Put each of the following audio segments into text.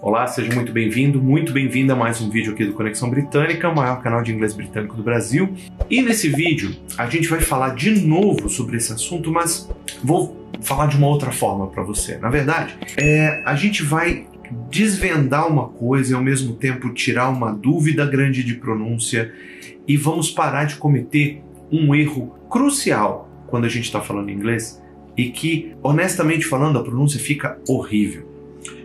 Olá, seja muito bem-vindo, muito bem-vinda a mais um vídeo aqui do Conexão Britânica, o maior canal de inglês britânico do Brasil. E nesse vídeo a gente vai falar de novo sobre esse assunto, mas vou falar de uma outra forma para você. Na verdade, a gente vai desvendar uma coisa e ao mesmo tempo tirar uma dúvida grande de pronúncia e vamos parar de cometer um erro crucial quando a gente está falando inglês e que, honestamente falando, a pronúncia fica horrível.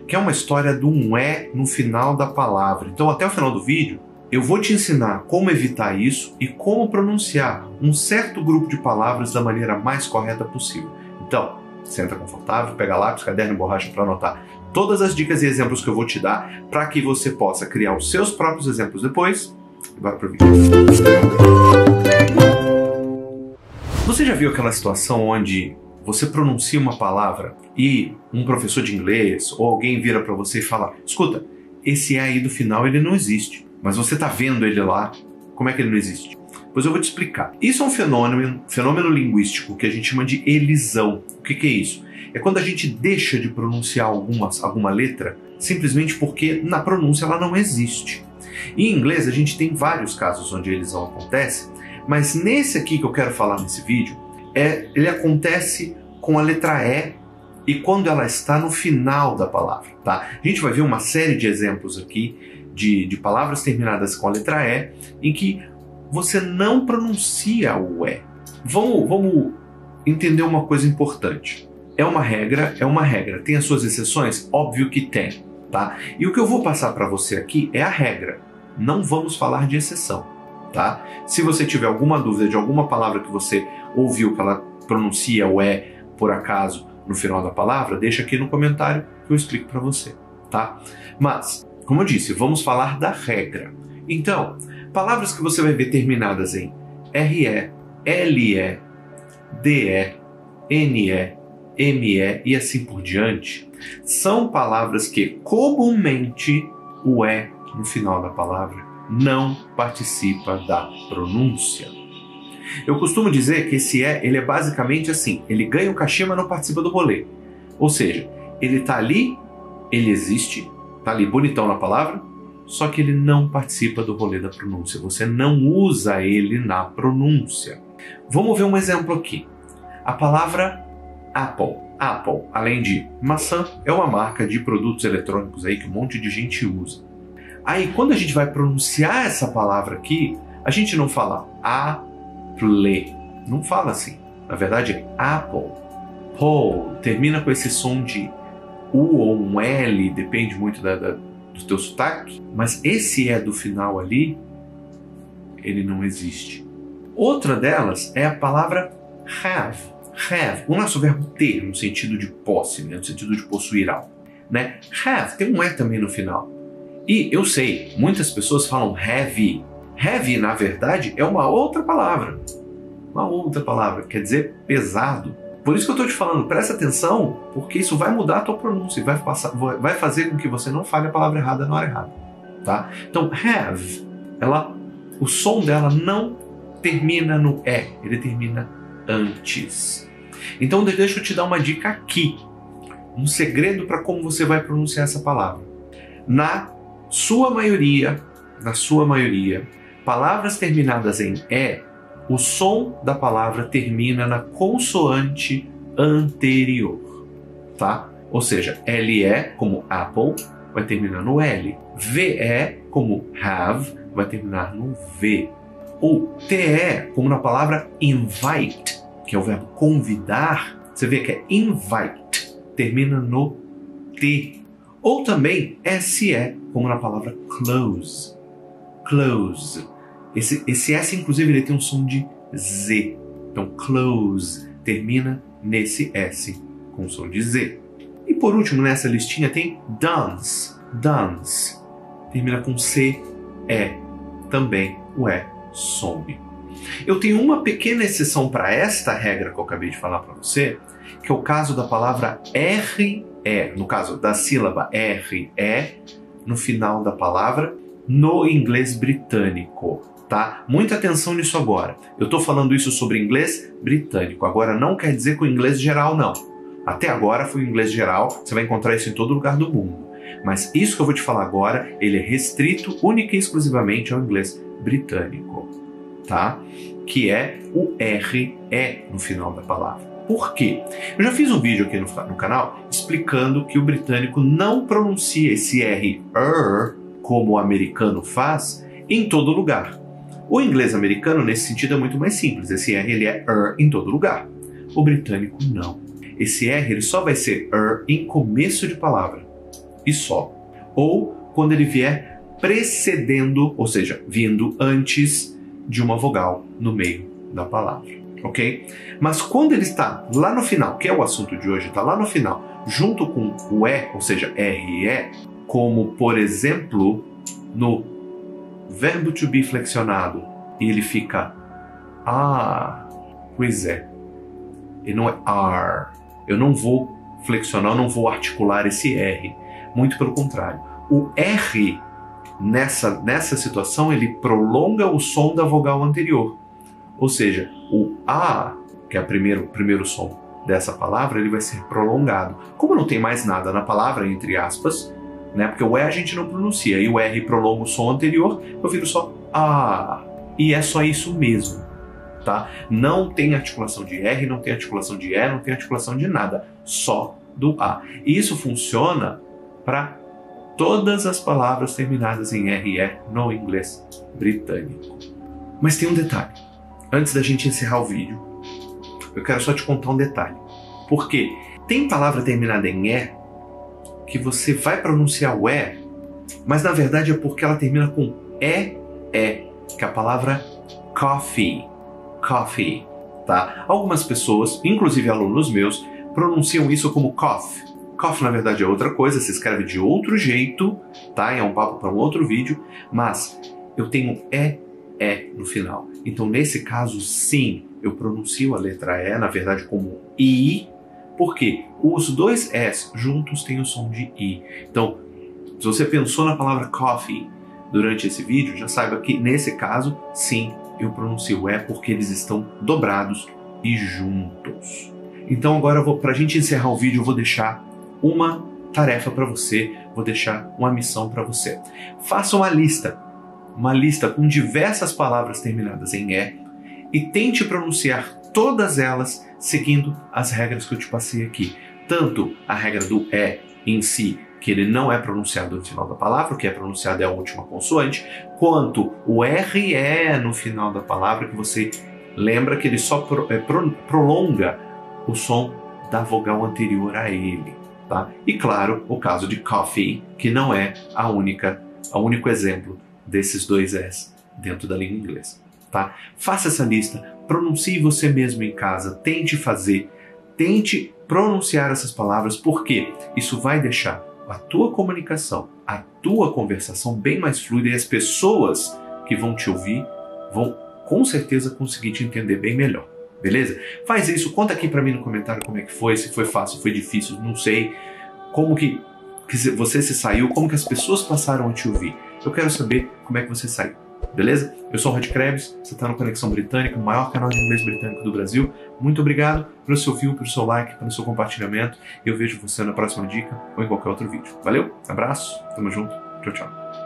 Que é uma história de um "é" no final da palavra. Então, até o final do vídeo, eu vou te ensinar como evitar isso e como pronunciar um certo grupo de palavras da maneira mais correta possível. Então, senta confortável, pega lápis, caderno e borracha para anotar todas as dicas e exemplos que eu vou te dar para que você possa criar os seus próprios exemplos depois. E bora pro vídeo. Você já viu aquela situação onde você pronuncia uma palavra e um professor de inglês ou alguém vira para você e fala: escuta, esse "é" aí do final ele não existe, mas você tá vendo ele lá, como é que ele não existe? Pois eu vou te explicar. Isso é um fenômeno linguístico que a gente chama de elisão. O que é isso? É quando a gente deixa de pronunciar alguma letra simplesmente porque na pronúncia ela não existe. Em inglês a gente tem vários casos onde a elisão acontece, mas nesse aqui que eu quero falar nesse vídeo, ele acontece com a letra "e" e quando ela está no final da palavra, tá? A gente vai ver uma série de exemplos aqui de palavras terminadas com a letra "e" em que você não pronuncia o "é". Vamos entender uma coisa importante. É uma regra. Tem as suas exceções? Óbvio que tem, tá? E o que eu vou passar para você aqui é a regra. Não vamos falar de exceção, tá? Se você tiver alguma dúvida de alguma palavra que você ouviu que ela pronuncia o "é" por acaso no final da palavra, deixa aqui no comentário que eu explico para você, tá? Mas, como eu disse, vamos falar da regra. Então, palavras que você vai ver terminadas em RE, LE, DE, NE, ME e assim por diante, são palavras que comumente o "é" no final da palavra não participa da pronúncia. Eu costumo dizer que esse "é", ele é basicamente assim, ele ganha o cachê, mas não participa do rolê. Ou seja, ele tá ali, ele existe, tá ali bonitão na palavra, só que ele não participa do rolê da pronúncia. Você não usa ele na pronúncia. Vamos ver um exemplo aqui. A palavra Apple. Apple, além de maçã, é uma marca de produtos eletrônicos aí que um monte de gente usa. Aí, quando a gente vai pronunciar essa palavra aqui, a gente não fala Apple. Não fala assim. Na verdade é Apple. Paul termina com esse som de U ou um L, depende muito do teu sotaque. Mas esse "é" do final ali, ele não existe. Outra delas é a palavra have. Have, o nosso verbo ter, no sentido de posse, né? No sentido de possuir algo, né? Have tem um "é" também no final. E eu sei, muitas pessoas falam heavy. Heavy, na verdade, é uma outra palavra. Uma outra palavra, quer dizer pesado. Por isso que eu estou te falando, presta atenção, porque isso vai mudar a tua pronúncia e vai fazer com que você não fale a palavra errada na hora errada, tá? Então, have, o som dela não termina no "é", ele termina antes. Então, deixa eu te dar uma dica aqui. Um segredo para como você vai pronunciar essa palavra. Na sua maioria, palavras terminadas em "é", o som da palavra termina na consoante anterior, tá? Ou seja, LE, como Apple, vai terminar no L. VE, como have, vai terminar no V. Ou TE, como na palavra invite, que é o verbo convidar, você vê que é invite, termina no T. Ou também SE, como na palavra close. Close. Esse S, inclusive, ele tem um som de Z. Então, close termina nesse S com som de Z. E por último, nessa listinha tem dance. Dance termina com CE. Também o E some. Eu tenho uma pequena exceção para esta regra que eu acabei de falar para você, que é o caso da palavra RE, no caso da sílaba RE, no final da palavra, no inglês britânico. Tá? Muita atenção nisso agora. Eu estou falando isso sobre inglês britânico. Agora não quer dizer que o inglês geral não. Até agora foi o inglês geral, você vai encontrar isso em todo lugar do mundo. Mas isso que eu vou te falar agora, ele é restrito única e exclusivamente ao inglês britânico, tá? Que é o RE no final da palavra. Por quê? Eu já fiz um vídeo aqui no canal explicando que o britânico não pronuncia esse R como o americano faz em todo lugar. O inglês americano, nesse sentido, é muito mais simples. Esse R ele é em todo lugar. O britânico não. Esse R ele só vai ser em começo de palavra. E só. Ou quando ele vier precedendo, ou seja, vindo antes de uma vogal no meio da palavra. Ok? Mas quando ele está lá no final, que é o assunto de hoje, está lá no final, junto com o E, ou seja, RE, como, por exemplo, no verbo to be flexionado, e ele fica pois é, e não é are. Eu não vou flexionar, eu não vou articular esse R. Muito pelo contrário. O R, nessa situação, ele prolonga o som da vogal anterior. Ou seja, o A, que é o primeiro som dessa palavra, ele vai ser prolongado. Como não tem mais nada na palavra, entre aspas, né, porque o E a gente não pronuncia, e o R prolonga o som anterior, eu viro só A. E é só isso mesmo, tá? Não tem articulação de R, não tem articulação de E, não tem articulação de nada, só do A. E isso funciona para todas as palavras terminadas em RE no inglês britânico. Mas tem um detalhe. Antes da gente encerrar o vídeo, eu quero só te contar um detalhe. Porque tem palavra terminada em E que você vai pronunciar o E, mas na verdade é porque ela termina com E, que é a palavra coffee. Coffee, tá? Algumas pessoas, inclusive alunos meus, pronunciam isso como cough. Cough, na verdade, é outra coisa, se escreve de outro jeito, tá? É um papo para um outro vídeo, mas eu tenho E no final. Então, nesse caso, sim, eu pronuncio a letra E, na verdade, como I, porque os dois S juntos têm o som de I. Então, se você pensou na palavra coffee durante esse vídeo, já saiba que, nesse caso, sim, eu pronuncio E porque eles estão dobrados e juntos. Então, agora, para a gente encerrar o vídeo, eu vou deixar uma tarefa para você, vou deixar uma missão para você. Faça uma lista com diversas palavras terminadas em E tente pronunciar todas elas seguindo as regras que eu te passei aqui. Tanto a regra do E em si, que ele não é pronunciado no final da palavra, o que é pronunciado é a última consoante, quanto o RE no final da palavra, que você lembra que ele só prolonga o som da vogal anterior a ele. Tá? E claro, o caso de coffee, que não é o único exemplo desses dois S dentro da língua inglesa. Tá? Faça essa lista, pronuncie você mesmo em casa, tente fazer, tente pronunciar essas palavras, porque isso vai deixar a tua comunicação, a tua conversação bem mais fluida e as pessoas que vão te ouvir vão com certeza conseguir te entender bem melhor. Beleza? Faz isso, conta aqui pra mim no comentário como é que foi, se foi fácil, se foi difícil, não sei, como que você se saiu, como que as pessoas passaram a te ouvir. Eu quero saber como é que você saiu, beleza? Eu sou o Rod Krebs, você está no Conexão Britânica, o maior canal de inglês britânico do Brasil. Muito obrigado pelo seu view, pelo seu like, pelo seu compartilhamento. Eu vejo você na próxima dica ou em qualquer outro vídeo. Valeu, abraço, tamo junto, tchau, tchau.